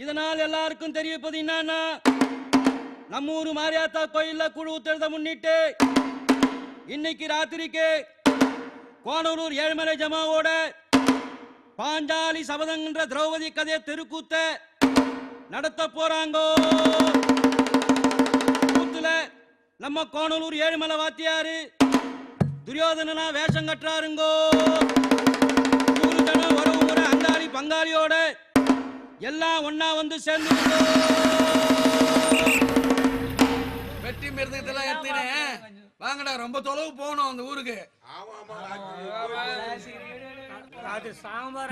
இதனால் எல்லாருக்கும் தெரிவிப்பது என்னன்னா, நம்ம ஊர் மாரியாத்தா கோயில்ல குழு உத்தரத்தை முன்னிட்டு இன்னைக்கு ராத்திரிக்கு கோணலூர் ஏழுமலை ஜமாவோட பாஞ்சாலி சபதங்கிற திரௌபதி கதையை தெருக்கூத்த நடத்த போறாங்கோ. கூத்துல நம்ம கோணலூர் ஏழுமலை வாத்தியாரு துரியோதனா வேஷம் கட்டுறாருங்கோ. உறவு முறை அங்காளி பங்காளியோட எல்லாம் ஒன்னா வந்து சேர்ந்து வெட்டி மருந்துலாம் எடுத்துனேன். வாங்கடா, ரொம்ப தொலைவு போகணும் அந்த ஊருக்கு. அது சாம்பார்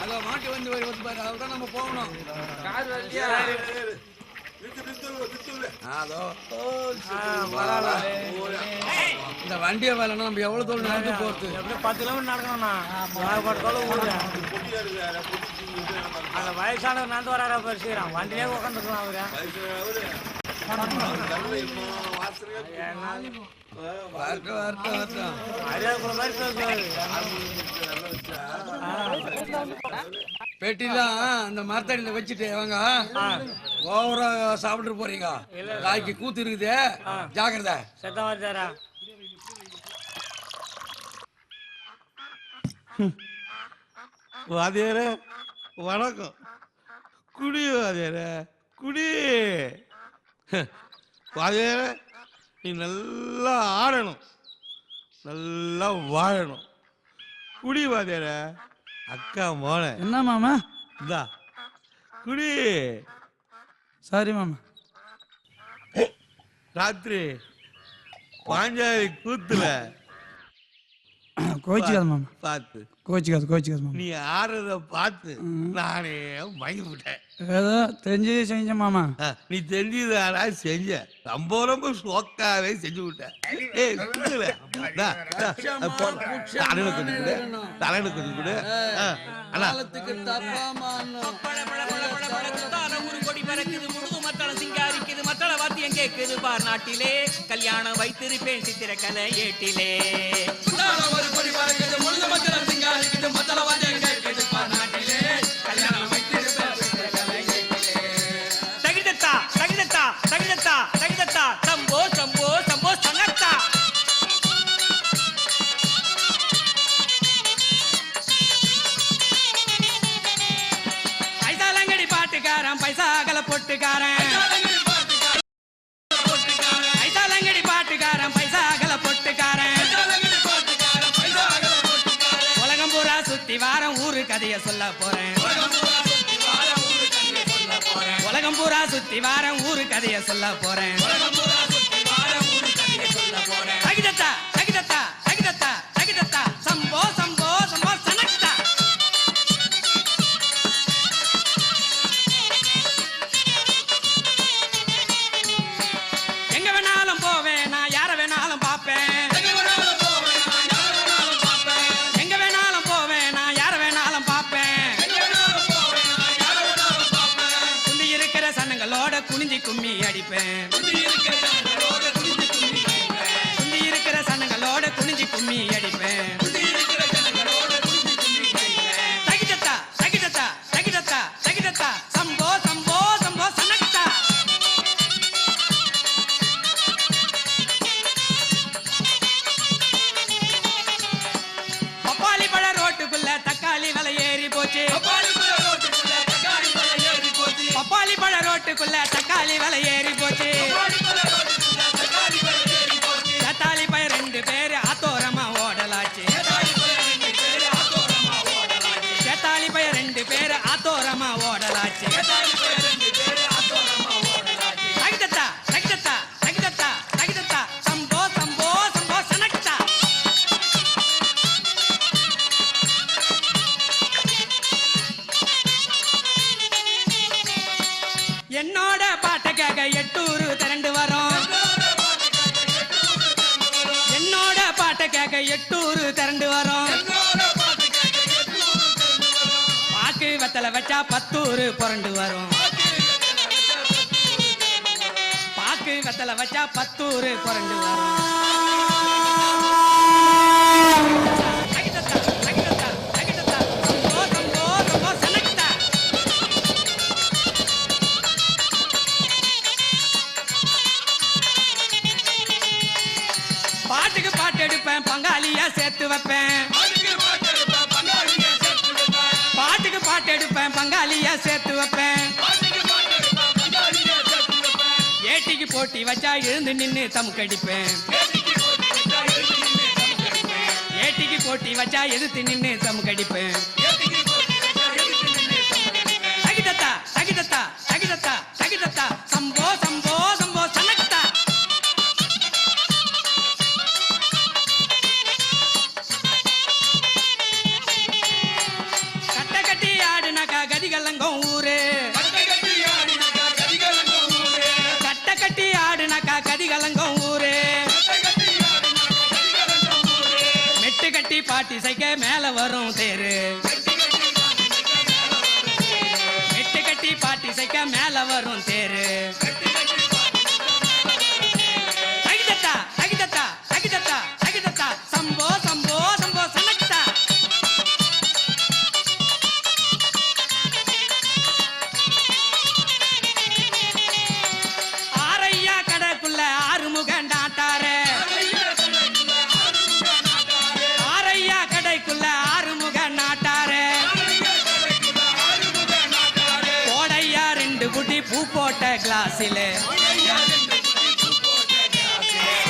அதோ மாட்டு வந்து பாரு, அதுதான் நம்ம போகணும். இந்த வண்டியை வேலைன்னா நம்ம எவ்வளவு தூரம் நடந்து போறது? 10 கிலோமீட்டர் நடக்கணும்ண்ணா. அந்த வயசானவர் நடந்து வராரா பேசுகிறான், வண்டியே உட்காந்துக்கலாம் அவரு. பெட்டிலாம் அந்த மரத்தடியில வச்சுட்டு அவங்க ஓவரா சாப்பிட்டு போறீங்க. நாய்க்கு கூத்து இருக்குது, ஜாக்கிரதை. சத்தம் வருதாரா? வாதியார வணக்கம். குடி வாதியார குடி. வாதியார நீ நல்லா ஆடணும், நல்லா வாழணும். குடி வாதியார. அக்கா மோன என்ன மாமா? இதா குடி. சாரி மாமா. ராத்திரி பாஞ்சாலி கூத்துல கோச்சிக்காது மாமா. பார்த்து கோச்சிக்காது மாமா. நீ ஆடுறத பார்த்து நானே மயங்கிவிட்டேன். ஏதோ தெரிஞ்சதே செஞ்சேன் மாமா. நீ தெரிஞ்சதாடா செஞ்ச. ரொம்ப சோக்காவே செஞ்சு விட்ட. தலையில கொஞ்சம் கொடு, தலையில கொஞ்சம் கொடு. கேக்குது பார் நாட்டிலே, கல்யாணம் வைத்திருப்பேன் சித்திரக்கலை ஏட்டிலே. ஒரு கொடி பறக்குது முழுது மத்தளம் சிங்காரிக்குது, மத்தள வாத்தியம் கேக்குது பார் நாட்டிலே, கல்யாணம் வைத்திருப்பேன் சித்திரக்கலை ஏட்டிலே. தகிதத்தா தகிதத்தா தகிதத்தா தகிதத்தா, சம்போ சம்போ சம்போ சனத்தா. பைசாலங்கடி பாட்டுக்காரன், பைசாகல பொட்டுக்காரன். வாரம் ஊரு கதைய சொல்ல போறேன். உலகம் பூரா சுத்தி வாரம் ஊரு கதைய சொல்ல போறேன். தகிதத்தா தகிதத்தா தகிதத்தா தகிதத்தா, சம்போ சம்போ சம்போ சனக்தா. எங்க வேணாலும் போவேன், நான் யார வேணாலும் பாப்பேன். ஊரு திரண்டு வரும். பாக்கு வெத்தலை வச்சா 10 ஊரு புரண்டு வரும். பாக்கு வெத்தலை வச்சா 10 ஊரு புரண்டு வரும். தகிதத்தா, தகிதத்தா, தகிதத்தா, சம்போ, சம்போ, சம்போ, சனக்கித்தா. பாட்டுக்கு பாட்டு எடுப்பேன், பங்காளியா சேர்த்து வைப்பேன். பாட்டுக்கு பாட்டு எடுப்பேன், பங்காளியா சேர்த்து வைப்பேன். ஏட்டிக்கு போட்டி வச்சா எழுந்து நின்னு தமுக்கடிப்பேன். ஏட்டிக்கு போட்டி வச்சா எதிர்த்து நின்னு தமுக்கடிப்பேன். தகிதத்தா, தகிதத்தா, தகிதத்தா, தகிதத்தா, சம்போ, சம்போ, சம்போ, சனக்கித்தா. கட்ட கட்டி ஆடுனாக்கா கதிகலங்கம் ஊரு. கட்ட கட்டி ஆடுனாக்கா கதிகலங்கம் ஊரு. மெட்டு கட்டி பாட்டி சைக்க மேல வரும் தேரு. மெட்டு கட்டி பாட்டி சைக்க மேல வரும் தேரு. தகிதத்தா, தகிதத்தா, தகிதத்தா, தகிதத்தா, சம்போ, சம்போ, சம்போ, சனக்கித்தா. ஆரையா கடைக்குள்ள ஆறுமுக நாட்டாரு. ஆரையா கடைக்குள்ள ஆறுமுக நாட்டாரு. கோடையா 2 குட்டி பூ போட்ட கிளாஸில.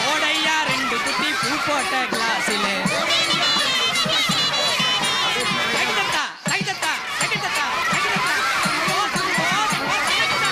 கோடையா 2 குட்டி பூ போட்ட கிளாஸில. தகிதத்தா, தகிதத்தா, தகிதத்தா, தகிதத்தா, சம்போ, சம்போ, சம்போ, சனக்கித்தா.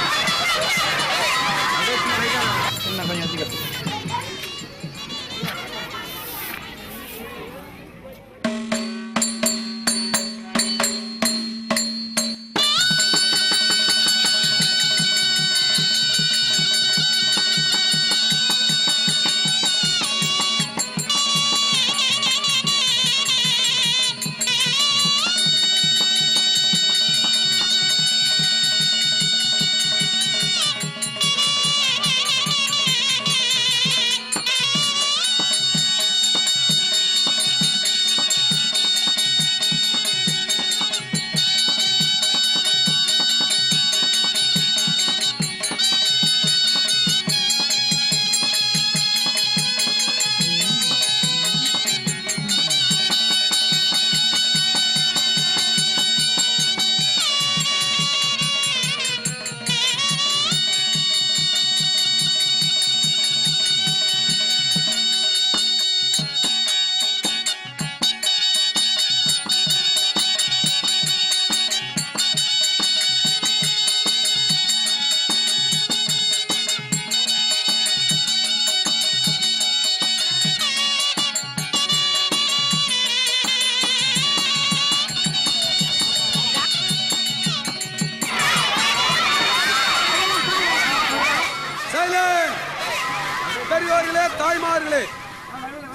பெரியோர்களே, தாய்மார்களே,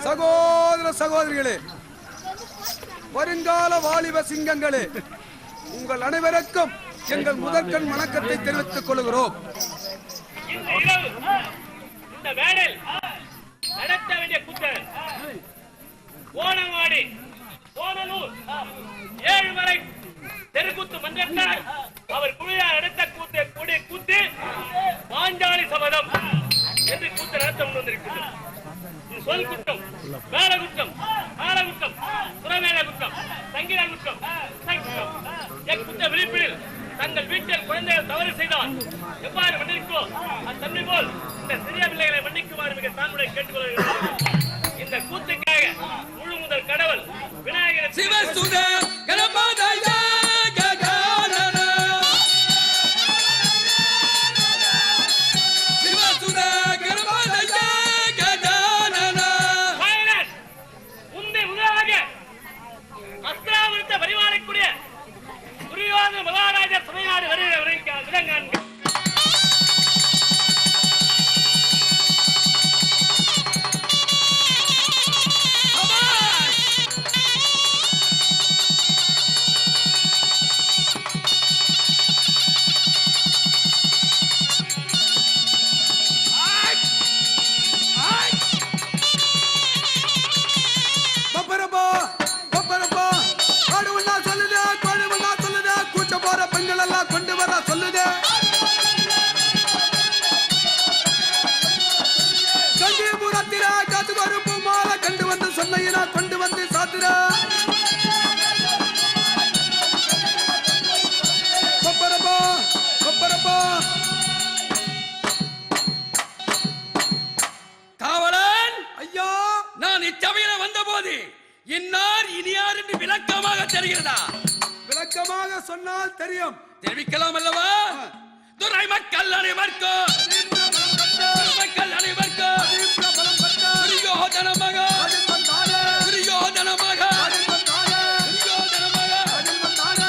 சகோதர சகோதரிகளே, வருங்கால வாலிப சிங்கங்களே, உங்கள் அனைவருக்கும் எங்கள் முதற்கண் வணக்கத்தை தெரிவித்துக் கொள்கிறோம். இந்த வேடல் நடத்த வேண்டிய கூத்தர் ஓணவாடி, ஓணலூர், ஏழுமலை தெருக்கூத்து மன்றத்தார் அவர் குழுவார் நடத்த கூடிய கூத்து பாஞ்சாலி சபதம் என்று கூத்து நடத்த முன்வந்திருக்கிறது. இது சொல் குற்றம், வேலை குற்றம், ஆள குற்றம், புறவேல குற்றம், சங்கீத குற்றம், குற்ற விழிப்பில் தங்கள் வீட்டில் குழந்தைகள் தவறு செய்தால் எவ்வாறு மன்னிக்கோ அத்தன்மை போல் இந்த சிறிய பிள்ளைகளை மன்னிக்குமாறு மிக தாழ்வுடைய கேட்டுக்கொள்கிறோம். இந்த கூத்துக்காக முழு முதல் கடவுள் விநாயகர் சிவசுதா கணபதியா கஜானன சிவசுதா கணபதியா கஜானன வைரஸ் உந்தை உதவாக அஸ்திராவிருத்த பரிவாரக்கூடிய துரியோதன மகாராஜா சபையாறு வருகிற விடங்கான் சொல்லுதே கண்டிபுரத்தில காத்து கருப்பு மாலை கண்டு வந்து சொன்னையினா கொண்டு வந்து சாத்துற கொப்பரப்பா கொப்பரப்பா காவலன் ஐயா நான் இச்சபையில வந்த போது இன்னார் இனியார் என்று விளக்கமாக தெரிகிறதா? விளக்கமாக சொன்னால் தெரியும். தெரிவிக்கலாம் அல்லவா? துறை மக்கள் அனைவருக்கும் மக்கள் அனைவருக்கும் துரியோதன மகா துரியோதன மகா துரியோதன மகா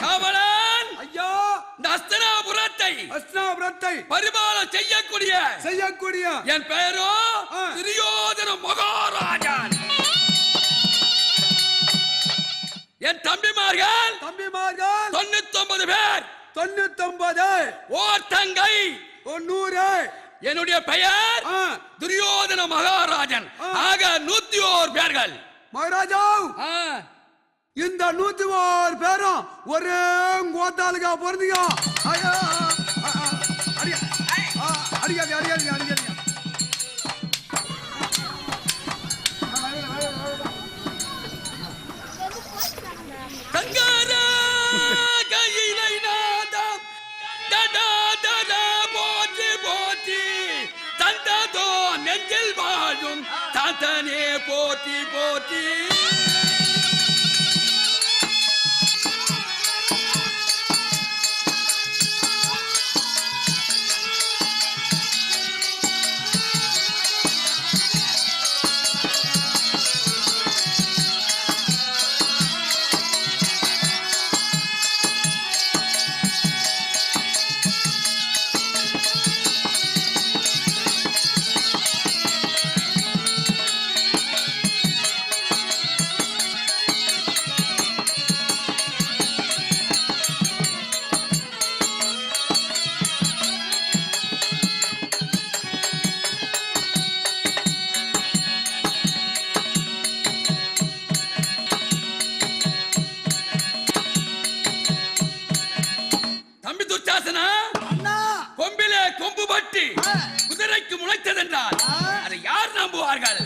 காவலன் ஐயா இந்த அஸ்தினாபுரத்தை பரிபாலம் செய்யக்கூடிய என் பெயரோ துரியோதன மகாராஜன். என் தம்பிமார்கள் 99 பேர் 99 ஓர் தங்கை 100 என்னுடைய பெயர் துரியோதன மகாராஜன். ஆக 101 பேர்கள். மகாராஜா இந்த 101 பேரும் ஒரே கோத்தாலுக்கா பொருந்திக்கோ. அடிக்காது தங்காரா கையிலை நாதம் தடாதட போற்றி போற்றி தந்ததோ நெஞ்சில் வாழும் தாத்தனே போற்றி போற்றி. கொம்பிலே கொம்பு பட்டி குதிரைக்கு முளைத்ததென்றால் அதை யார் நம்புவார்கள்?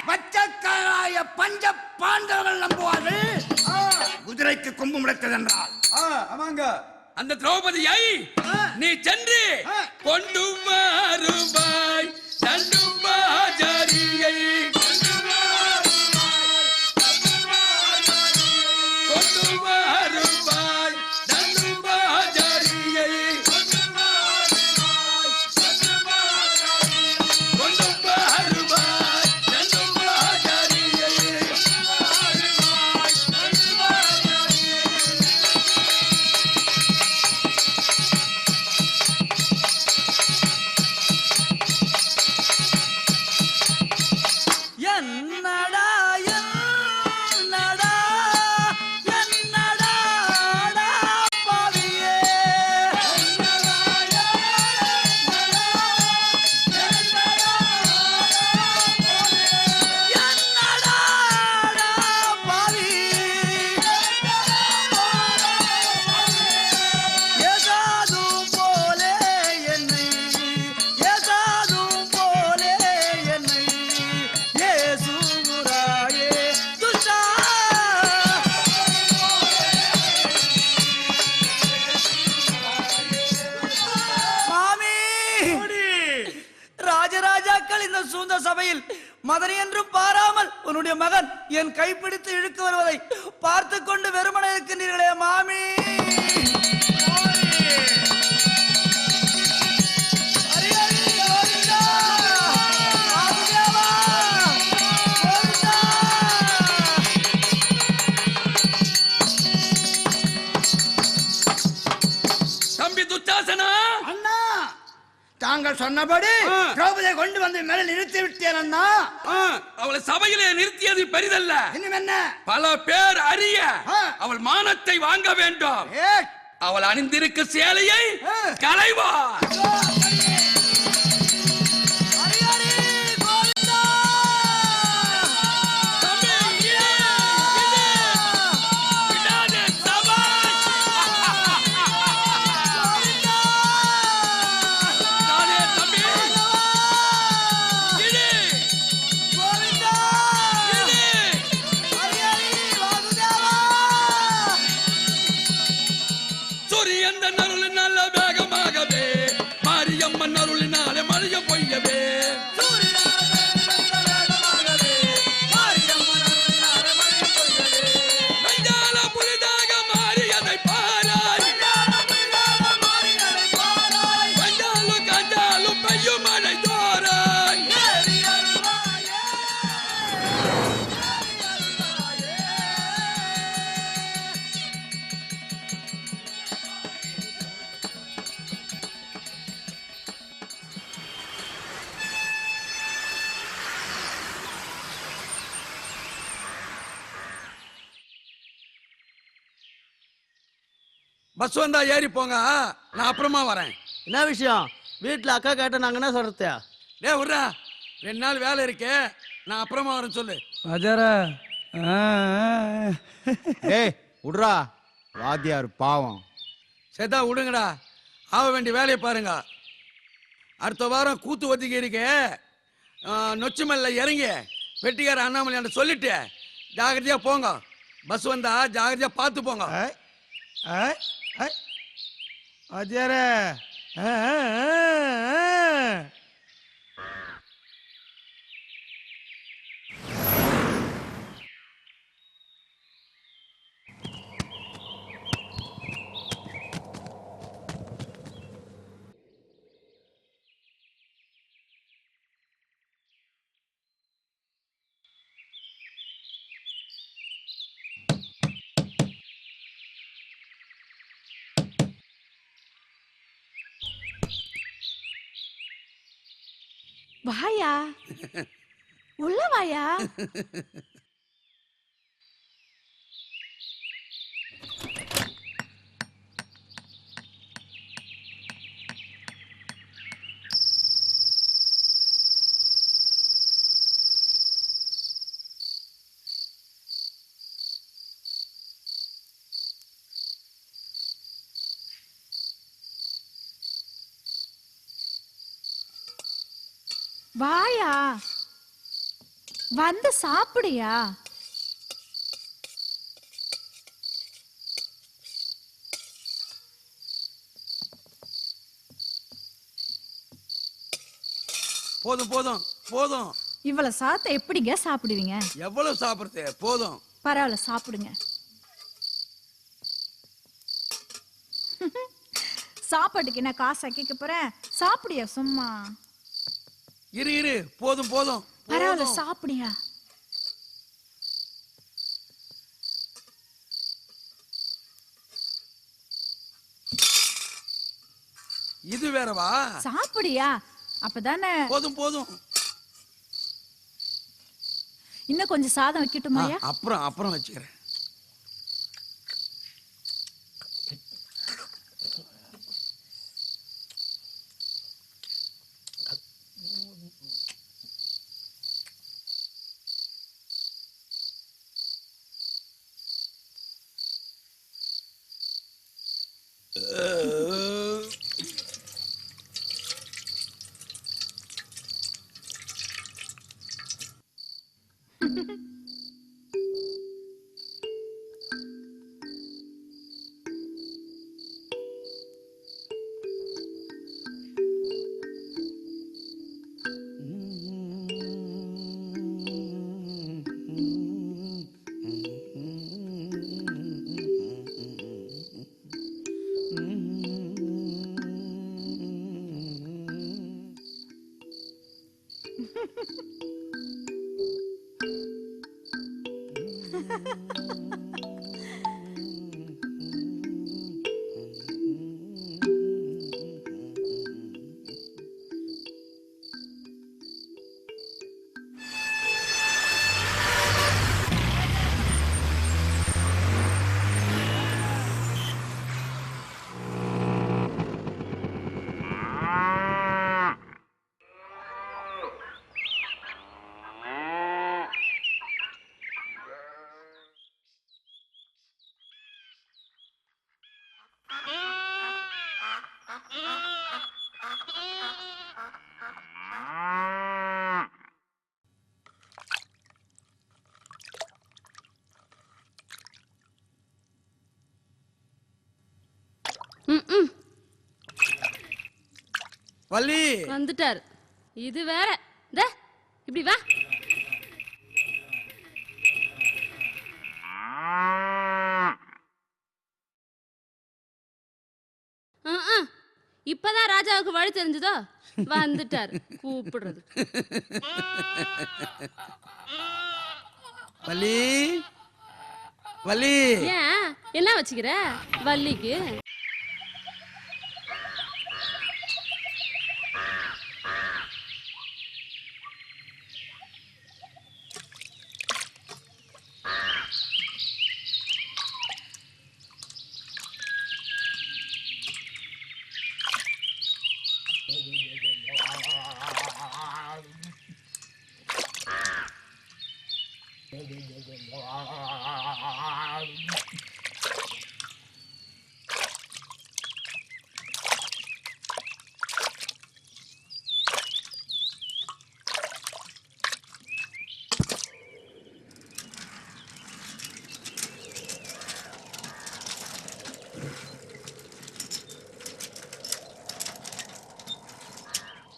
பச்சைக்காய பஞ்ச பாண்டவர்கள் நம்புவார்கள். குதிரைக்கு கொம்பு முளைத்ததென்றால் ஆமாங்க. அந்த திரௌபதியை நீ சென்று கொண்டு வருவாய் தண்டுபாஜரியை கொண்டு வருவாய் தண்டுபாஜரியை கொண்டு வருவாய் தண்டுபாஜரியை. என்னடா என்னடா என்னடா பாவியே என்னடா பாவி ஏசாதும் போலே என்னை ஏசாதும் போலே என்னை ஏசுராயே துஷா மாமி ராஜராஜாக்கள் இந்த சூந்த சபையில் மதனி என்றும் பாராமல் உன்னுடைய மகன் என் கைப்பிடித்து இழுக்கு வருவதை பார்த்து கொண்டு வெறுமனை இருக்கின்றீர்களே மாமி. ஹரி ஹரி கோவிந்தா, வாசுதேவா, கோவிந்தா. தம்பி துச்சாசனா, அண்ணா தாங்கள் சொன்னபடி திரௌபதியை கொண்டு வந்து மேல நிறுத்தி விட்டேன் அண்ணா. அவளை சபையிலே நிறுத்தியது பெரிதல்ல, இன்னும் என்ன? பல பேர் அறிய அவள் மானத்தை வாங்க வேண்டும். அவள் அணிந்திருக்க சேலையை களைவார். சூரியன் அருளினால வேகமாகவே மாரியம்மன் அருளினாலே மழைய பொய்யவே வெஞ்சால புலிதாக மாறியதை பாராய் வெஞ்சாலும் கஞ்சாலும் பெய்யும் மழை தோராய் பஸ் வந்தா ஏறி போங்க, நான் அப்புறமா வரேன். என்ன விஷயம்? வீட்டுல அக்கா கேட்ட நாங்க என்ன சொல்றது? டேய் விட்றா, 2 நாள் வேலை இருக்கு, நான் அப்புறமா வரேன் சொல்லு. வாத்தியாரா ஏய் விட்றா, வாத்தியார் பாவம். சேதா விடுங்கடா, ஆக வேண்டிய வேலையை பாருங்க. அடுத்த வாரம் கூத்து ஒத்திக்கை இருக்கு, நொச்சிமல்ல இறங்கி வெட்டிக்கார அண்ணாமலை சொல்லிட்டு ஜாகிரதையா போங்க. பஸ் வந்தா ஜாகிரதையா பார்த்து போங்க. வாத்தியாரே வாயா, உள்ள வாயா. வாயா, வந்து சாப்பிடுயா. போதும் போதும் போதும். இவ்வளவு சாத்த எப்படிங்க சாப்பிடுவீங்க? எவ்வளவு சாப்பிடுறது? போதும். பரவாயில்ல, சாப்பிடுங்க. சாப்பாட்டுக்கு என்ன காசா கேட்க போறேன்? சாப்பிடுயா சும்மா. இரு இரு, போதும் போதும். பரவாயில்ல, சாப்பிடுயா. இது வேறவா? சாப்பிடுயா, அப்பதானே. போதும் போதும். இன்னும் கொஞ்சம் சாதம் வைக்கட்டுமாயா? அப்புறம் வச்சுக்கிறேன். வள்ளி வந்துட்டார். இது வேற. டே இப்படி வா. இப்பதான் ராஜாவுக்கு வழி தெரிஞ்சதோ வந்துட்டார் கூப்பிடுறது. வள்ளி வள்ளி ஏன் என்ன வச்சுக்கிற வள்ளிக்கு?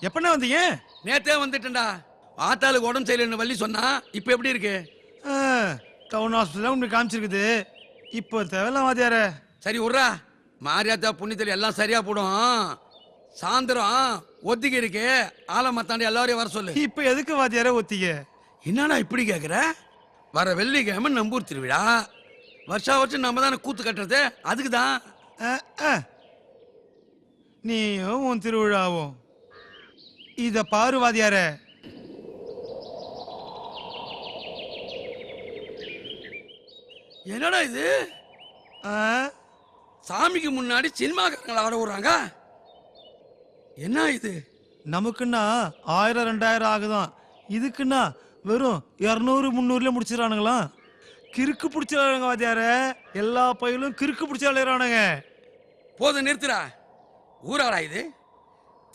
எப்பண்ணா வந்தீங்க? நேத்தே வந்துட்டேன்டா. ஆத்தாளுக்கு உடம்பு சரியில்லைன்னு வள்ளி சொன்னா. இப்ப எப்படி இருக்கு? டவுன் ஹாஸ்பிட்டல் உங்களுக்கு காமிச்சிருக்குது. இப்போ தேவையில்ல வாத்தியார. சரி விட்றா. மாரியாத்தா புண்ணியத்தில் எல்லாம் சரியா போடும். சாயந்தரம் ஒத்திகை இருக்கு. ஆலமத்தாண்டி எல்லாரையும் வர சொல்லு. இப்போ எதுக்கு வாத்தியார ஒத்திகை? என்னடா இப்படி கேட்குற? வர வெள்ளிக்கிழமை நம்பூர் திருவிழா. வருஷா வருஷம் நம்ம தானே கூத்து கட்டுறது. அதுக்கு தான். நீயும் உன் திருவிழாவும். இத பாரு வாத்தியார. என்னடா இது? சாமிக்கு முன்னாடி சினிமாக்காரங்களை ஆட விடுறாங்க. என்ன இது? நமக்குன்னா 1000 2000 ஆகுதான். இதுக்குன்னா வெறும் 200 300ல முடிச்சிடறானுங்களா? கிறுக்கு பிடிச்சிடறானுங்க வாத்தியார. எல்லா பயிலும் கிறுக்கு பிடிச்ச விளையாடுறானுங்க. போதும் நிறுத்துறா. ஊராடா இது?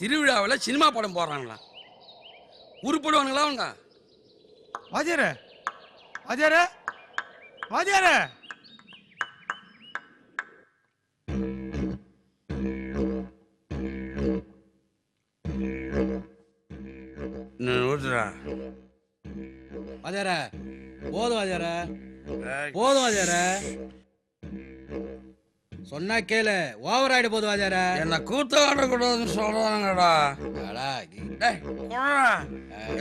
திருவிழாவில் சினிமா படம் போடுறாங்களா? உருப்படுவானுங்களா அவங்க? வாத்தியார வாத்தியார வாத்தியார ஊத்துறா. வாத்தியார போதும் வாத்தியார, போதும் வாத்தியார. சொன்னா கேளு. ஓவர் ஆயிடு போதும் வாத்தியார. என்ன கூத்தாடக்கூடாதுன்னு சொல்றாங்கடா.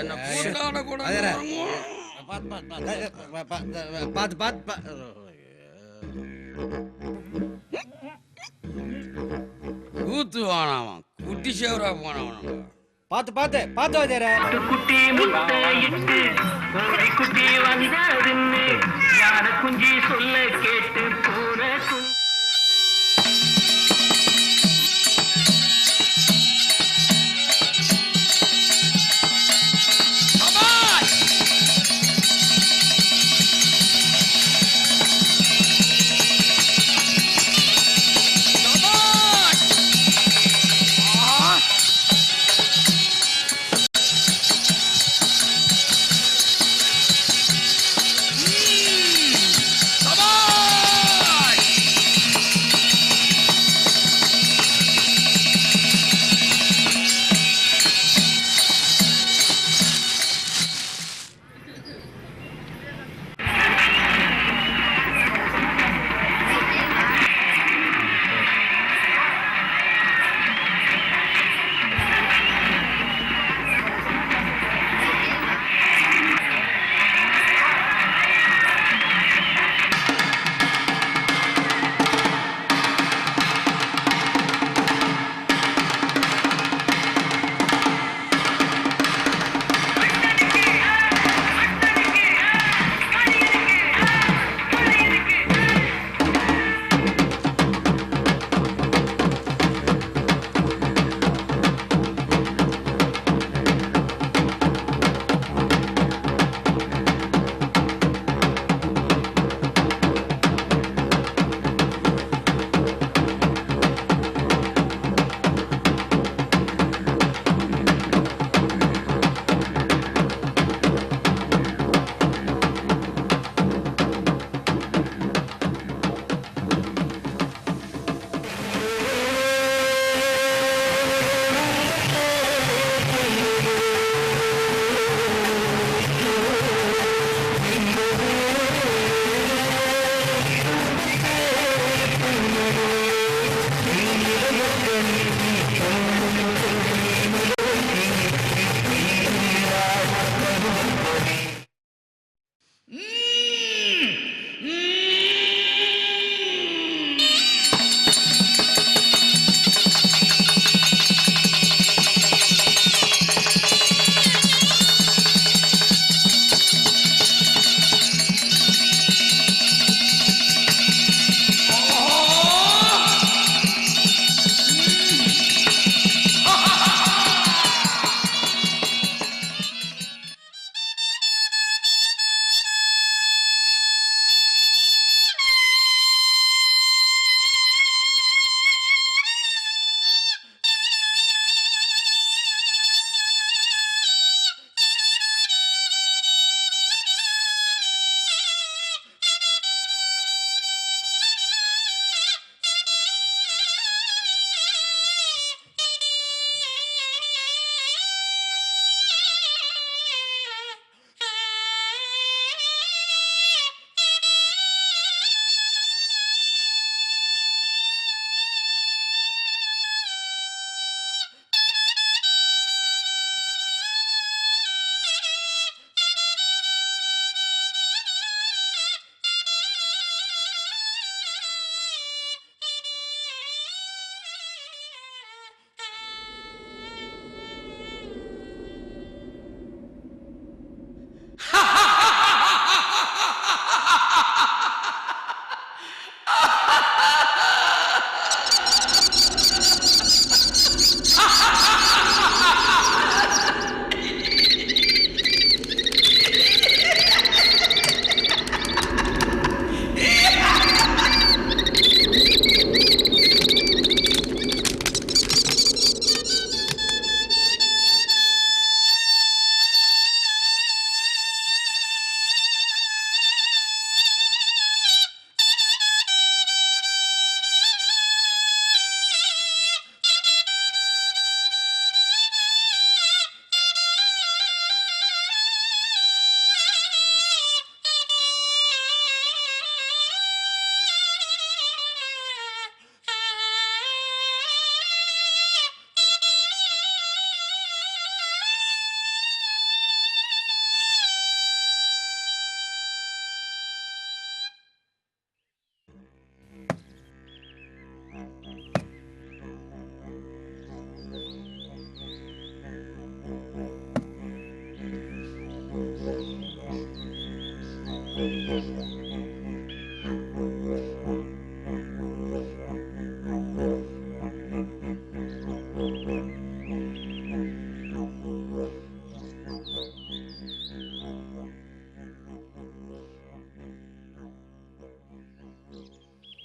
என்ன கூத்தாடக்கூடாது. பார்த்து பார்த்து கூத்து வானாவான். குட்டி சேவரா போனவன். பார்த்து பார்த்து பார்த்து வாத்தியார. குட்டி முட்டையிட்டு குட்டி வந்தாருன்னு யார குஞ்சி சொல்ல கேட்டு போன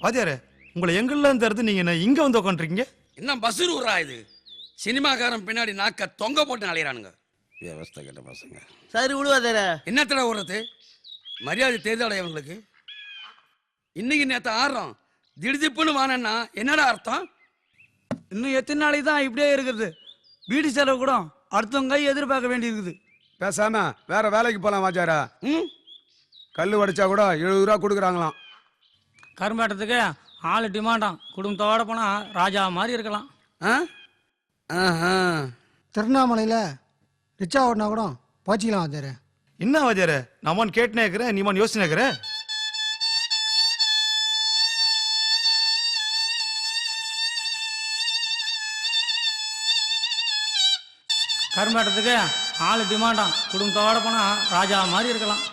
வாத்தியாரே, உங்களை எங்கெல்லாம் தருது நீங்க என்ன இங்க வந்து உட்காந்துருக்கீங்க? என்ன பசுரூரா இது? சினிமாக்காரன் பின்னாடி நாக்க தொங்க போட்டு அலையிறானுங்க. வியவஸ்தை கேட்ட பசங்க. சரி விடுவாதேர. என்னத்தடா ஓடுறது? மரியாதை தெரியாதா இவங்களுக்கு? இன்னைக்கு நேத்து ஆடுறோம், திடுதிப்புன்னு வானன்னா என்னடா அர்த்தம்? இன்னும் எத்தனை நாளைக்கு தான் இப்படியே இருக்குது? வீடு செலவு கூட அடுத்தவங்க கை எதிர்பார்க்க வேண்டி இருக்குது. பேசாம வேற வேலைக்கு போலாம் வாஜாரா. ம், கல் உடைச்சா கூட 70 ரூபா கொடுக்குறாங்களாம். கரும்பாட்டத்துக்கு ஆள் டிமாண்டாம். குடும்பத்தோட போனா ராஜா மாதிரி இருக்கலாம். திருவண்ணாமலையில ரிச்சா ஓடினா கூட பாய்ச்சிக்கலாம் வாத்தியாரே. என்ன வாத்தியாரே, நான் கேட்டுனே இருக்கிறேன், நீ யோசனை இருக்கிற? கரும்பாட்டத்துக்கு ஆள் டிமாண்டாம். குடும்பத்தோட போனா ராஜா மாதிரி இருக்கலாம்.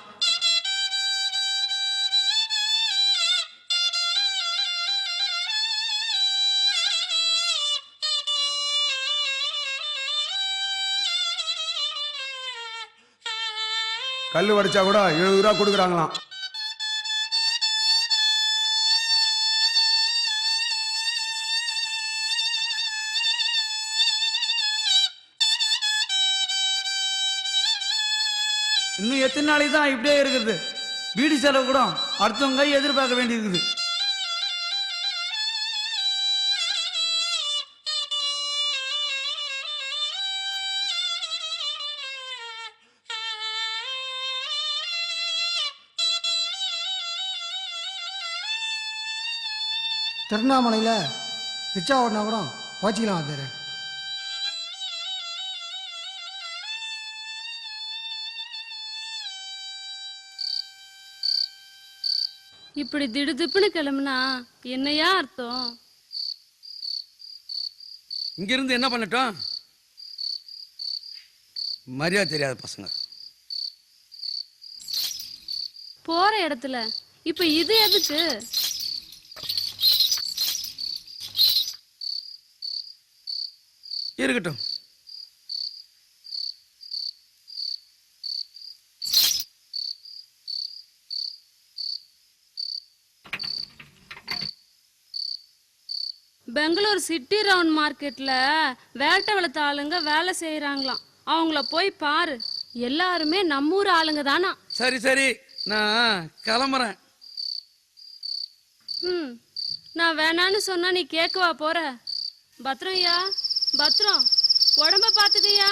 கல் உடைச்சா கூட 70 ரூபா கொடுக்குறாங்களாம். இன்னும் எத்தனை நாளைக்கு தான் இப்படியே இருக்குது? வீடு செலவு கூட அடுத்தவங்க கை எதிர்பார்க்க வேண்டி இருக்குது. திருவண்ணாமலையில ரிச்சா ஓடினா கூட பாய்ச்சிக்கலாம் வாத்தியாரே. இப்படி திடுதிப்புன்னு கிளம்புனா என்னையா அர்த்தம்? இங்க இருந்து என்ன பண்ணட்டும்? மரியாதை தெரியாத பசங்க. போற இடத்துல இப்ப இது எதுக்கு? இருக்கட்டும். பெங்களூர் சிட்டி ரவுண்ட் மார்க்கெட்ல வேட்டை வளர்த்த ஆளுங்க வேலை செய்யறாங்களாம். அவங்கள போய் பாரு, எல்லாருமே நம்மூர் ஆளுங்க தானா. சரி சரி, நான் கிளம்புறேன். நான் வேணான்னு சொன்னா நீ கேட்கவா போற? பத்ரம் ஐயா, பத்ரம், உடம்ப பாத்துக்கையா.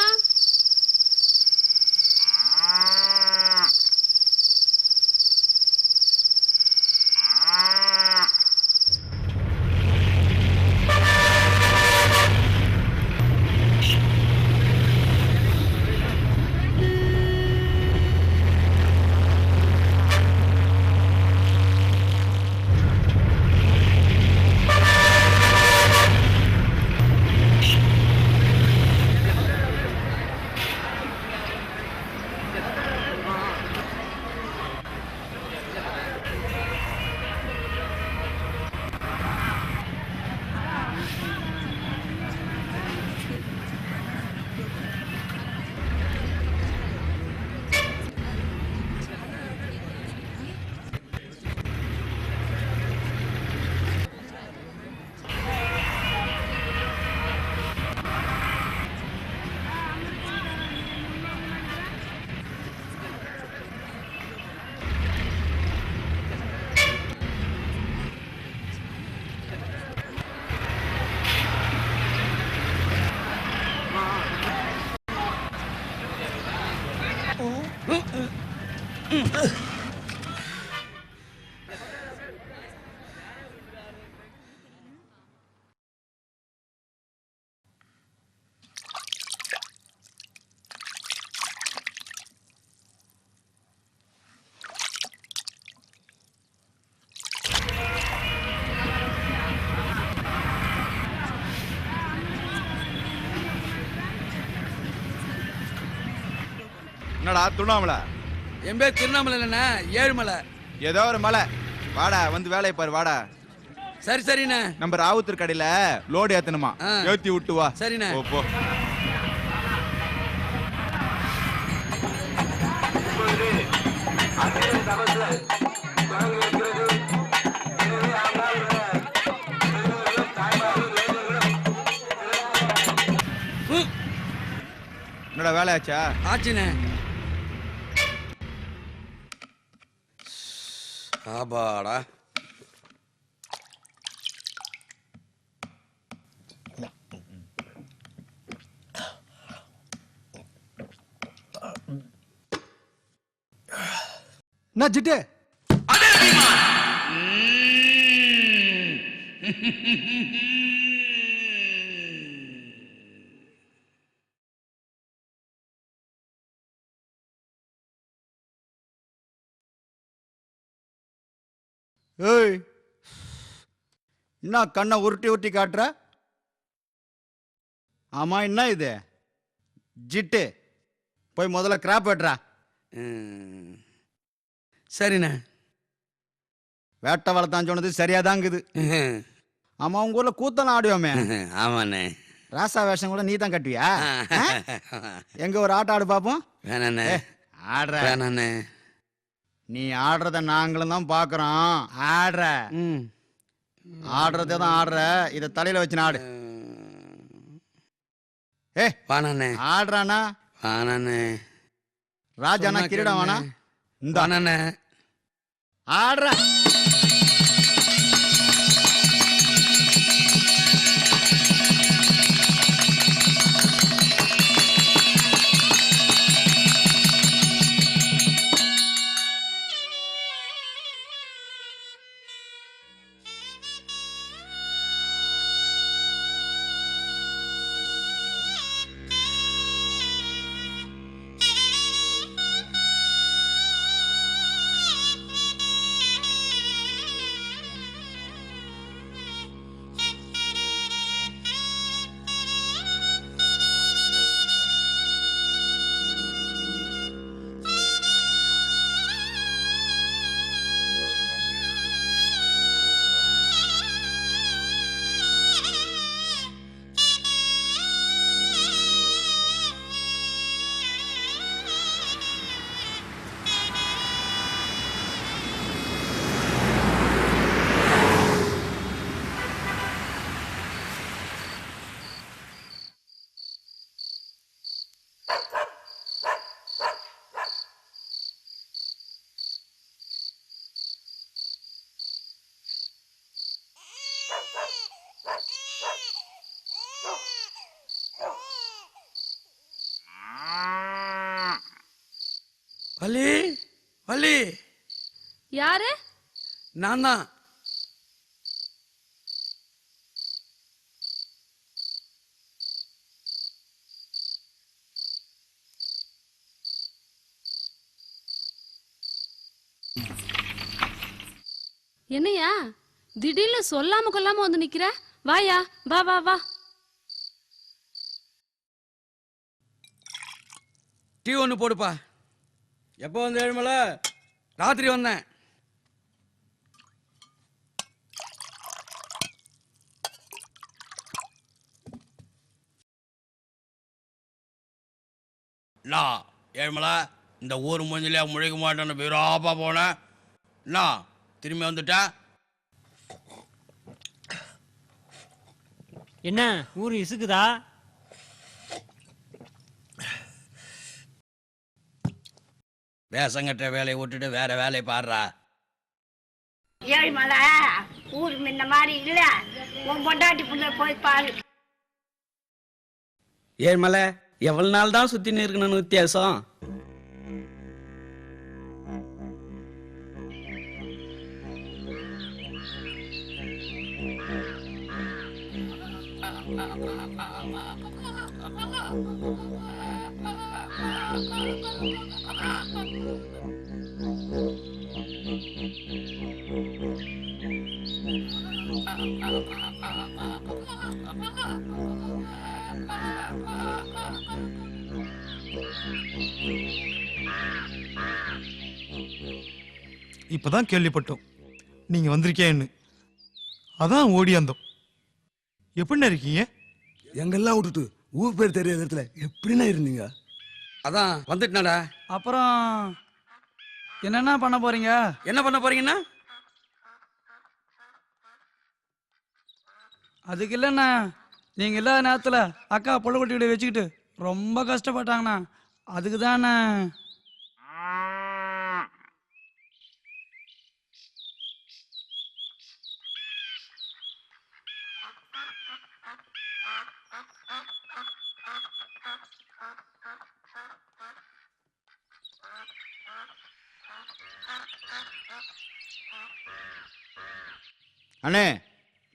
என்னடா துண்ணாமல என் பேர் திருவண்ணாமலை இல்லைண்ணே, ஏழுமலை. ஏதோ ஒரு மலை. வாடா வந்து வேலையை பாரு வாடா. சரி சரிண்ணே. நம்ம ராவுத்தர் கடையில லோடு ஏத்தணுமா, ஏத்தி விட்டு வா. சரிண்ணே. போ. என்னடா வேலை ஆச்சா? ஆச்சுண்ணே. ஆபாடா. என்ன ஜிட்டு? ஏய், என்ன கண்ணை உருட்டி உருட்டி காட்டுற? ஆமா, என்ன இது? ஜிட்டு, போய் முதல்ல கிராப் வெட்டுறா. சரிண்ணே. வேட்டை வளர்த்தான் சொன்னது சரியாதாங்குது. ஆமா, உங்க ஊர்ல கூத்தலாம் ஆடுவோமே. ஆமாண்ணே. ராசா வேஷம் கூட நீ தான் கட்டுவியா? எங்க ஒரு ஆட்டம் ஆடு பாப்போம். வேணாண்ணே. ஆடுற. வேணாண்ணே. நீ ஆடுறத நாங்களும் தான் பாக்குறோம். ஆடுற. ஆடுறதே தான் ஆடுற. இத தலையில வச்சு ஆடு. ஏ வாணாண்ணே. ஆடுறானா? வாணாண்ணே. ராஜானா கிரீடா வாணா? இந்த வாணாண்ணே. ஆடுற. வள்ளி, வள்ளி. யாரு? நான் தான். என்னையா திடீர்னு சொல்லாம கொல்லாம வந்து நிக்கிற? வாயா, வா வா வா. டீ ஒன்று போடுப்பா. எப்போ வந்து ஏழுமலை? ராத்திரி வந்தேன். ஏழுமலை, இந்த ஊர் மூஞ்சிலே முழிக்க மாட்டேன்னு வீராப்பா போனேன். திரும்பி வந்துட்டா? என்ன ஊர் இசுக்குதா? வேசங்கட்ட வேலையை விட்டுட்டு வேற வேலையை பாடுறா. ஏழுமலை, ஊர் முன்ன மாதிரி இல்ல. உன் பொண்டாட்டி புள்ள போய் பாரு. ஏழுமலை, எவ்வளவு நாள் தான் சுத்தி இருக்கணும்னு வித்தியாசம்? இப்பதான் கேள்விப்பட்டோம் நீங்க வந்திருக்கேன்னு. அதான் ஓடியாந்தோம். எப்படிண்ணா இருக்கீங்க? எங்கெல்லாம் விட்டுட்டு ஊர் பேர் தெரியாத இடத்துல எப்படின்னா இருந்தீங்க? அதான் வந்துட்டனாடா. அப்புறம் என்னென்ன பண்ண போறீங்க? என்ன பண்ண போறீங்கன்னா? அதுக்கு இல்லைண்ணா, நீங்க இல்லாத நேரத்துல அக்கா பொள்ளுக்குட்டி வீடு வச்சுக்கிட்டு ரொம்ப கஷ்டப்பட்டாங்கண்ணா. அதுக்கு தானே. அண்ணே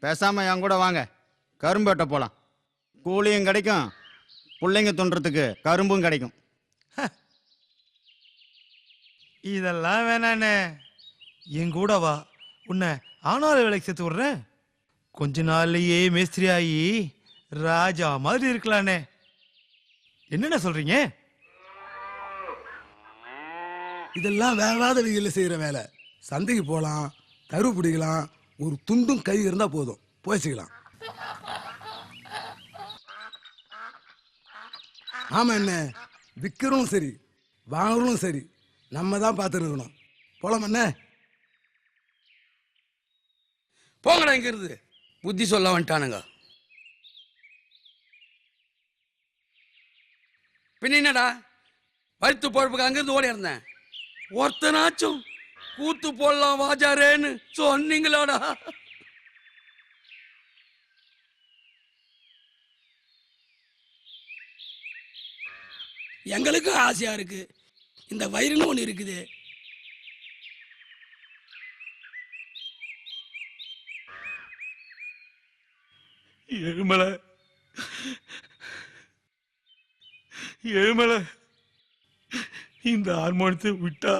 பேசாம என் கூட வாங்க, கரும்பு வெட்ட போலாம். கூலியும் கிடைக்கும், பிள்ளைங்க துண்டுறதுக்கு கரும்பும் கிடைக்கும். இதெல்லாம் வேணாண்ணே, என் கூட வா, உன்னை ஆனால வேலைக்கு சேர்த்து விடுறேன். கொஞ்ச நாள்லயே மேஸ்திரி ஆகி ராஜா மாதிரி இருக்கலானே. என்னென்ன சொல்றீங்க? இதெல்லாம் வேகாத வெயில செய்யற வேலை. சந்தைக்கு போகலாம், கரு பிடிக்கலாம், ஒரு துண்டும் கை இருந்தா போதும், போய்ச்சிக்கலாம். ஆமா, என்ன விற்கிறோம் சரி வாங்குறோம் சரி, நம்ம தான் பார்த்துருக்கணும். போலாம் என்ன? போங்கடா இங்க இருந்து, புத்தி சொல்ல வந்துட்டானுங்க. பின்ன என்னடா வயிற்று பொழப்புக்கு அங்கிருந்து ஓடி இருந்தேன். ஒருத்தனாச்சும் கூத்து போடலாம் வாஜாரேன்னு சொன்னீங்களாடா? எங்களுக்கும் ஆசையா இருக்கு. இந்த வயிறுன்னு ஒண்ணு இருக்குது. எழுமலை எழுமலை, இந்த ஹார்மோனத்தை விட்டா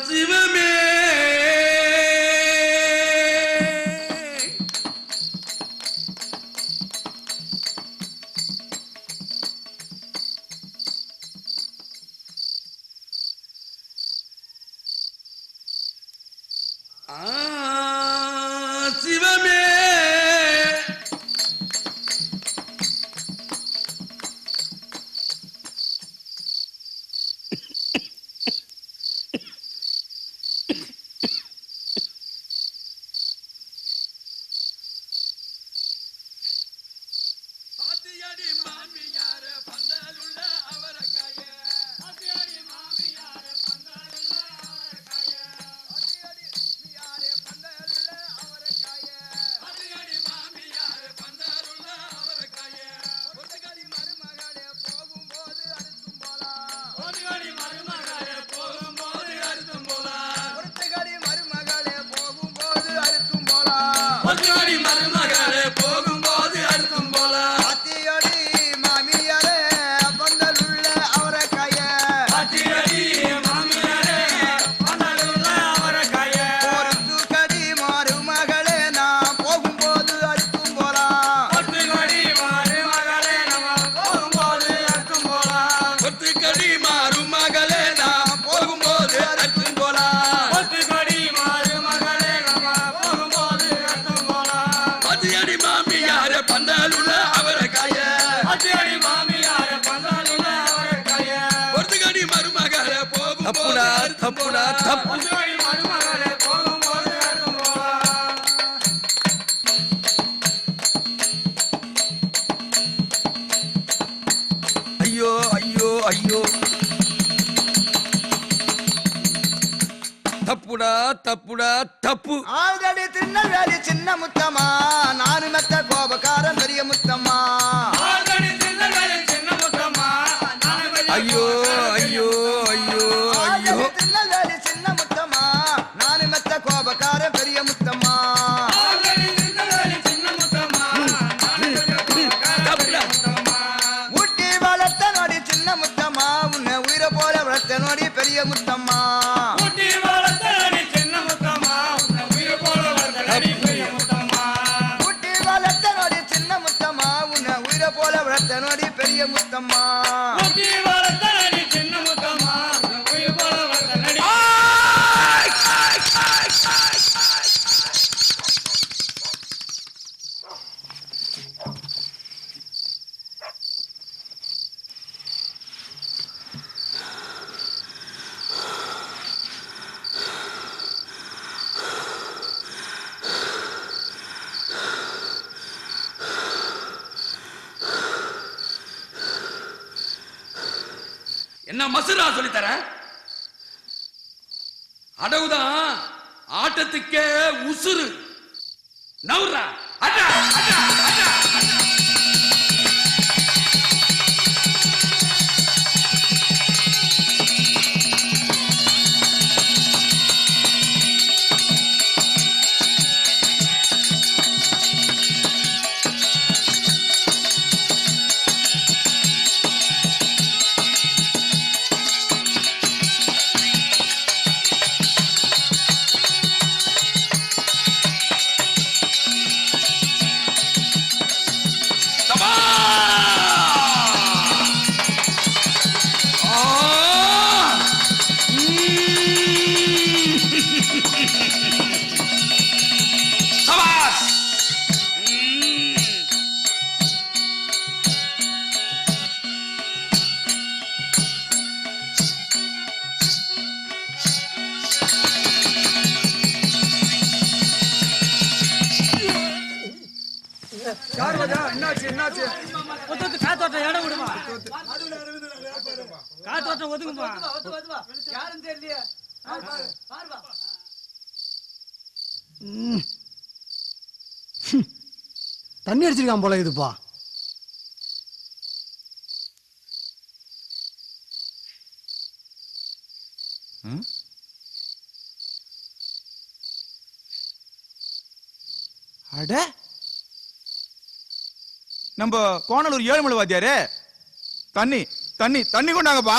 சிவமே சிவமே ஐயோ ஐயோ ஐயோ தப்புடா தப்புடா தப்பு. ஆல்ரெடி திருநெல்வேலி சின்ன முத்தம்மா நானு மெத்த கோபக்காரன் பெரிய முத்தம்மா. ஐயோ ஐயோ ஐயோ ஐயோ திருநெல்வேலி சின்ன முத்தம்மா நானு மெத்த கோபக்காரன் பெரிய முத்தம்மா. ஊட்டி வளர்த்த நோடி சின்ன முத்தம்மா உன்னை உயிரை போல வளர்த்த நோடி பெரிய முத்தம்மா. ஊட்டி வளர்த்த நோடி சின்ன முத்தம்மா உன்னை உயிரை போல வளர்த்த நோடி பெரிய முத்தம்மா. ஊட்டி வளர்த்த நோடி சின்ன முத்தம்மா உன்னை உயிரை போல வளர்த்த நோடி பெரிய முத்தம்மா. ஊட்டி வளர்த்த நோடி சின்ன முத்தம்மா உன்னை உயிரை போல வளர்த்த நோடி. என்ன மசுரா சொல்லித்தர? அடவுதான் ஆட்டத்துக்கே உசுறு. நவுறா அடா அடா அடா அடா. என்னாச்சு என்னாச்சு? காத்தோட்டம் இடம் விடுமா? காத்தோட்டம் ஒதுங்குமா? யாரும் தெரியலையே. தண்ணி அடிச்சிருக்கான் போல இதுப்பா. அட நம்ம கோணலூர் ஏழுமலை வாத்தியாரு தண்ணி தண்ணி தண்ணி கொண்டாங்கப்பா.